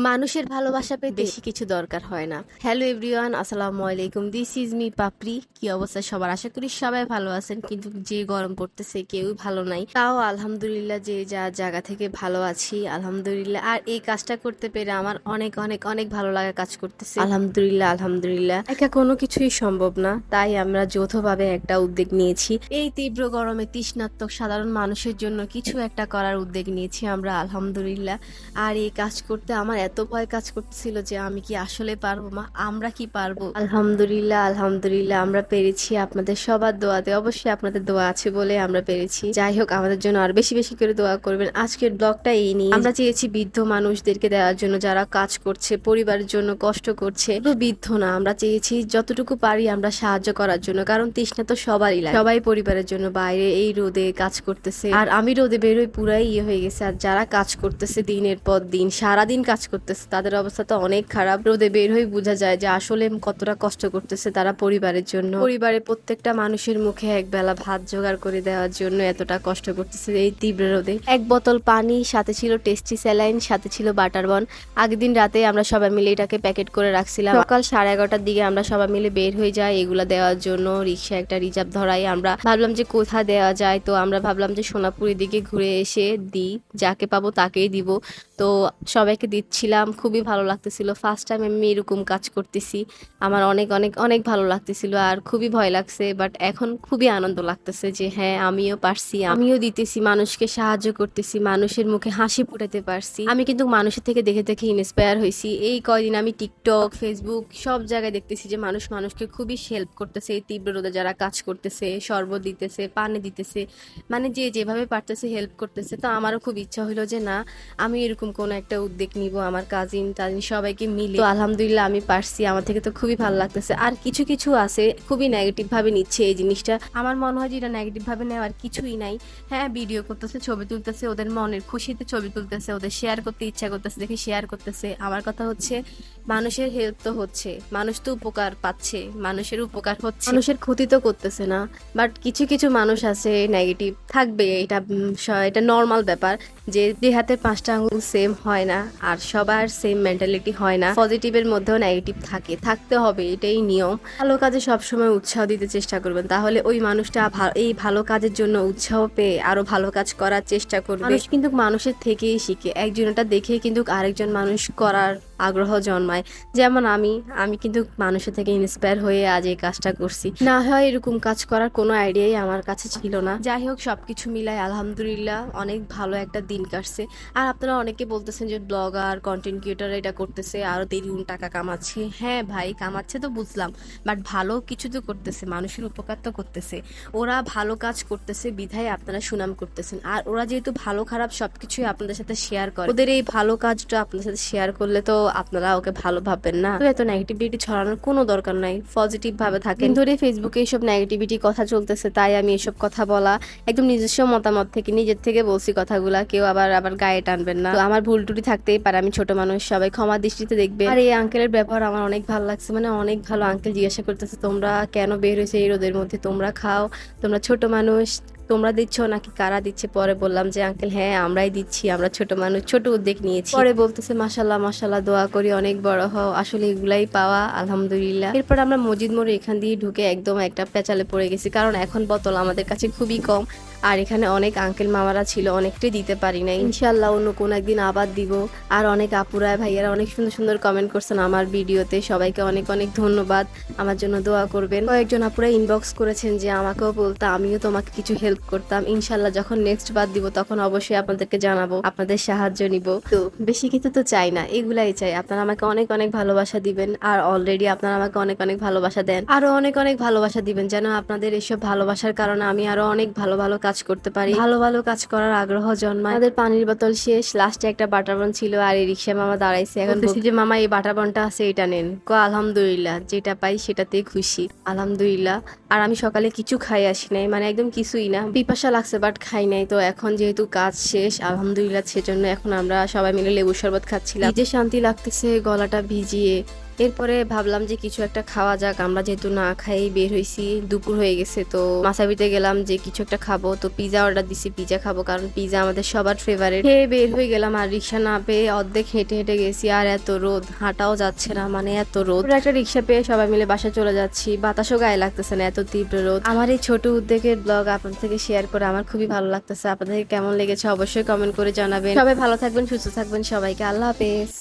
মানুষের ভালোবাসা পেতে বেশি কিছু দরকার হয় না। হ্যালো এভরিওয়ান, আসসালামু আলাইকুম। দিস ইজ মি পাপড়ি। কি অবস্থা সবার? আশা করি সবাই ভালো আছেন, কিন্তু যে গরম পড়তেছে কেউই ভালো নাই। তাও আলহামদুলিল্লাহ যে যা জায়গা থেকে ভালো আছি আলহামদুলিল্লাহ। আর এই কাজটা করতে পেরে আমার অনেক অনেক অনেক ভালো লাগা কাজ করতেছে আলহামদুলিল্লাহ আলহামদুলিল্লাহ। একা কোনো কিছুই সম্ভব না, তাই আমরা যৌথভাবে একটা উদ্যোগ নিয়েছি। এই তীব্র গরমে তৃষ্ণার্তক সাধারণ মানুষের জন্য কিছু একটা করার উদ্যোগ নিয়েছি আমরা আলহামদুলিল্লাহ। আর এই কাজ করতে আমার এত ভয় কাজ করতেছিল যে আমি কি আসলে পারবো, মা আমরা কি পারবো? আলহামদুলিল্লাহ আলহামদুলিল্লাহ আমরা পেরেছি আপনাদের সবার দোয়াতে। অবশ্যই আপনাদের দোয়া আছে বলে আমরা পেরেছি। যাই হোক, আমাদের জন্য আর বেশি বেশি করে দোয়া করবেন। আজকের ব্লগটা এই নিয়ে আমরা চেয়েছি বৃদ্ধ মানুষদেরকে দেওয়ার জন্য, যারা কাজ করছে, পরিবারের জন্য কষ্ট করছে। বৃদ্ধ না, আমরা চেয়েছি যতটুকু পারি আমরা সাহায্য করার জন্য, কারণ তৃষ্ণা তো সবারই লাগে। সবাই পরিবারের জন্য বাইরে এই রোদে কাজ করতেছে, আর আমি রোদে বেরোই পুরাই হয়ে গেছে। আর যারা কাজ করতেছে দিনের পর দিন সারাদিন কাজ করতেছে, তাদের অবস্থা তো অনেক খারাপ। রোদে বের হয়ে বোঝা যায় যে আসলে কতটা কষ্ট করতেছে তারা পরিবারের জন্য। পরিবারের প্রত্যেকটা মানুষের মুখে একবেলা ভাত জোগাড় করে দেওয়ার জন্য এতটা কষ্ট করতেছে এই তীব্র রোদে। এক বোতল পানি, সাথে ছিল টেস্টি স্যালাইন, সাথে ছিল বাটার বন। আগের দিন রাতে আমরা সবাই মিলে এটাকে প্যাকেট করে রাখছিলাম। সকাল 11:30টার দিকে আমরা সবাই মিলে বের হয়ে যাই এগুলা দেওয়ার জন্য। রিক্সা একটা রিজার্ভ ধরাই। আমরা ভাবলাম যে কোথায় দেওয়া যায়, তো আমরা ভাবলাম যে সোনাপুরের দিকে ঘুরে এসে দিই, যাকে পাবো তাকেই দিব। তো সবাইকে দিচ্ছিলাম, খুবই ভালো লাগতেছিল। ফার্স্ট টাইম আমি এরকম কাজ করতেছি, আমার অনেক অনেক অনেক ভালো লাগতেছিল। আর খুবই ভয় লাগছে, বাট এখন খুবই আনন্দ লাগতেছে যে হ্যাঁ আমিও পারছি, আমিও দিতেছি, মানুষকে সাহায্য করতেছি, মানুষের মুখে হাসি ফুটাতে পারছি। আমি কিন্তু মানুষের থেকে দেখে দেখে ইন্সপায়ার হয়েছি। এই কয়দিন আমি টিকটক, ফেসবুক সব জায়গায় দেখতেছি যে মানুষ মানুষকে খুবই হেল্প করতেছে। এই তীব্র রোদে যারা কাজ করতেছে, শরবত দিতেছে, পানি দিতেছে, মানে যে যেভাবে পারতেছে হেল্প করতেছে। তো আমারও খুব ইচ্ছা হইলো যে না, আমি এরকম কোন একটা উদ্যোগ নিব, আমার কাজিন টাজিন সবাইকে মিলে। তো আলহামদুলিল্লাহ আমি পারছি, আমার থেকে তো খুবই ভালো লাগতেছে। আর কিছু কিছু আছে খুবই নেগেটিভ ভাবে নিচ্ছে এই জিনিসটা। আমার মনে হয় যে এটা নেগেটিভ ভাবে নেওয়ার কিছুই নাই। হ্যাঁ, ভিডিও করতেছে, ছবি তুলতেছে, ওদের মনের খুশিতে ছবি তুলতেছে, ওদের শেয়ার করতে ইচ্ছা করতেছে দেখে শেয়ার করতেছে। আমার কথা হচ্ছে মানুষের হেল্প তো হচ্ছে, মানুষ তো উপকার পাচ্ছে, মানুষের উপকার হচ্ছে, মানুষের ক্ষতি তো করতেছে না। বাট কিছু কিছু মানুষ আছে নেগেটিভ থাকবে, এটা এটা নর্মাল ব্যাপার। যে যে হাতের 5টা আঙুল সেম হয় না, আর সবার সেম মেন্টালিটি হয় না। পজিটিভের মধ্যেও নেগেটিভ থাকে, থাকতে হবে, এটাই নিয়ম। ভালো কাজে সবসময় উৎসাহ দিতে চেষ্টা করবেন, তাহলে ওই মানুষটা এই ভালো কাজের জন্য উৎসাহ পেয়ে আরো ভালো কাজ করার চেষ্টা করবে। মানুষ কিন্তু মানুষের থেকেই শিখে, একজনটা দেখে কিন্তু আরেকজন মানুষ করার আগ্রহ জন্মায়। যেমন আমি কিন্তু মানুষের থেকে ইন্সপায়ার হয়ে আজ এই কাজটা করছি। না হয় এরকম কাজ করার কোনো আইডিয়াই আমার কাছে ছিল না। যাই হোক, সবকিছু মিলাই আলহামদুলিল্লাহ অনেক ভালো একটা দিন কাটছে। আর আপনারা অনেকে বলতেছেন যে ব্লগার, কন্টেন্ট ক্রিয়েটার এটা করতেছে আরো দ্বিগুণ টাকা কামাচ্ছে। হ্যাঁ ভাই, কামাচ্ছে তো বুঝলাম, বাট ভালো কিছু তো করতেছে, মানুষের উপকার তো করতেছে। ওরা ভালো কাজ করতেছে বিধায় আপনারা সুনাম করতেছেন। আর ওরা যেহেতু ভালো খারাপ সবকিছুই আপনাদের সাথে শেয়ার করে, ওদের এই ভালো কাজটা আপনাদের সাথে শেয়ার করলে তো আপনারা ওকে ভালো ভাববেন না। তো এত নেগেটিভিটি ছড়ানোর কোনো দরকার নাই, পজিটিভ ভাবে থাকেন। ধরে ফেসবুকে এইসব নেগেটিভিটি কথা চলতেছে, তাই আমি এসব কথা বলা একদম নিজস্ব মতামত থেকে, নিজের থেকে বলছি কথাগুলা। কেউ আবার আবার গায়ে টানবেন না। তো আমার ভুল টুটি থাকতেই পারে, আমি ছোট মানুষ, সবাই ক্ষমা দৃষ্টিতে দেখবে। আর এই আঙ্কেলের ব্যবহার আমার অনেক ভালো লাগছে, মানে অনেক ভালো। আঙ্কেল জিজ্ঞাসা করতেছে তোমরা কেন বের হয়েছে এই রোদের মধ্যে, তোমরা খাও, তোমরা ছোট মানুষ, তোমরা দিচ্ছ নাকি কারা দিচ্ছে? পরে বললাম যে আঙ্কেল হ্যাঁ আমরাই দিচ্ছি, আমরা ছোট মানুষ, ছোট উদ্যোগ নিয়েছি। পরে বলতেছে মাশাল্লাহ মাশাল্লাহ, দোয়া করি অনেক বড় হও। আসলে এগুলাই পাওয়া আলহামদুলিল্লাহ। এরপর আমরা মসজিদ মোড়ে এখান দিয়ে ঢুকে একদম একটা পেঁচালে পড়ে গেছি, কারণ এখন বোতল আমাদের কাছে খুবই কম। আর এখানে অনেক আঙ্কেল মামারা ছিল, অনেকটাই দিতে পারি নাই। ইনশাল্লাহ অন্য কোন একদিন আবার দিব। আর অনেক আপুরা ভাইয়ারা অনেক সুন্দর সুন্দর কমেন্ট করছেন আমার ভিডিওতে, সবাইকে অনেক অনেক ধন্যবাদ। আমার জন্য দোয়া করবেন। কয়েকজন আপুরা ইনবক্স করেছেন যে আমাকেও বলতে, আমিও তোমাকে কিছু হেল্প করতাম। ইনশাল্লাহ যখন নেক্সট বার দিব তখন অবশ্যই আপনাদেরকে জানাবো, আপনাদের সাহায্য নিব। তো বেশি কিছু তো চাই না, এগুলাই চাই আপনারা আমাকে অনেক অনেক ভালোবাসা দিবেন। আর অলরেডি আপনারা আমাকে অনেক অনেক ভালোবাসা দেন, আরো অনেক অনেক ভালোবাসা দিবেন, যেন আপনাদের এসব ভালোবাসার কারণে আমি আরো অনেক ভালো ভালো কাজ করতে পারি, ভালো ভালো কাজ করার আগ্রহ জন্মায়। আমাদের পানির বোতল শেষ, লাস্টে একটা বাটার বন ছিল। আর এই রিক্সা মামা দাঁড়াইছে, এখন বলছি যে মামা এই বাটার বনটা আছে এটা নেন। আলহামদুলিল্লাহ, যেটা পাই সেটাতেই খুশি আলহামদুলিল্লাহ। আর আমি সকালে কিছু খাই আসি নাই, মানে একদম কিছুই না, পিপাসা লাগছে বাট খাই নাই। তো এখন যেহেতু কাজ শেষ আলহামদুলিল্লাহ, সেজন্য এখন আমরা সবাই মিলে লেবু শরবত খাচ্ছিলাম। যে শান্তি লাগতেছে গলাটা ভিজিয়ে, এরপরে ভাবলাম যে কিছু একটা খাওয়া যাক, আমরা যেহেতু না খাই বের হইছি, দুপুর হয়ে গেছে, তো মাসাবিতে গেলাম যে কিছু একটা খাবো, তো পিজা অর্ডার দিছি, পিজা খাবো কারণ পিজা আমাদের সবার ফেভারিট। খেয়ে বের হয়ে গেলাম আর রিক্সা না পেয়ে অর্ধেক হেঁটে হেঁটে গেছি, আর এত রোদ, হাঁটাও যাচ্ছে না, মানে এত রোদ। একটা রিক্সা পেয়ে সবাই মিলে বাসা চলে যাচ্ছি, বাতাসও গায়ে লাগতেছে না, এত তীব্র রোদ। আমার এই ছোট উদ্যোগের ব্লগ আপনাদের থেকে শেয়ার করে আমার খুবই ভালো লাগতেছে। আপনাদের কেমন লেগেছে অবশ্যই কমেন্ট করে জানাবেন। সবাই ভালো থাকবেন, সুস্থ থাকবেন, সবাইকে আল্লাহ হাফেজ।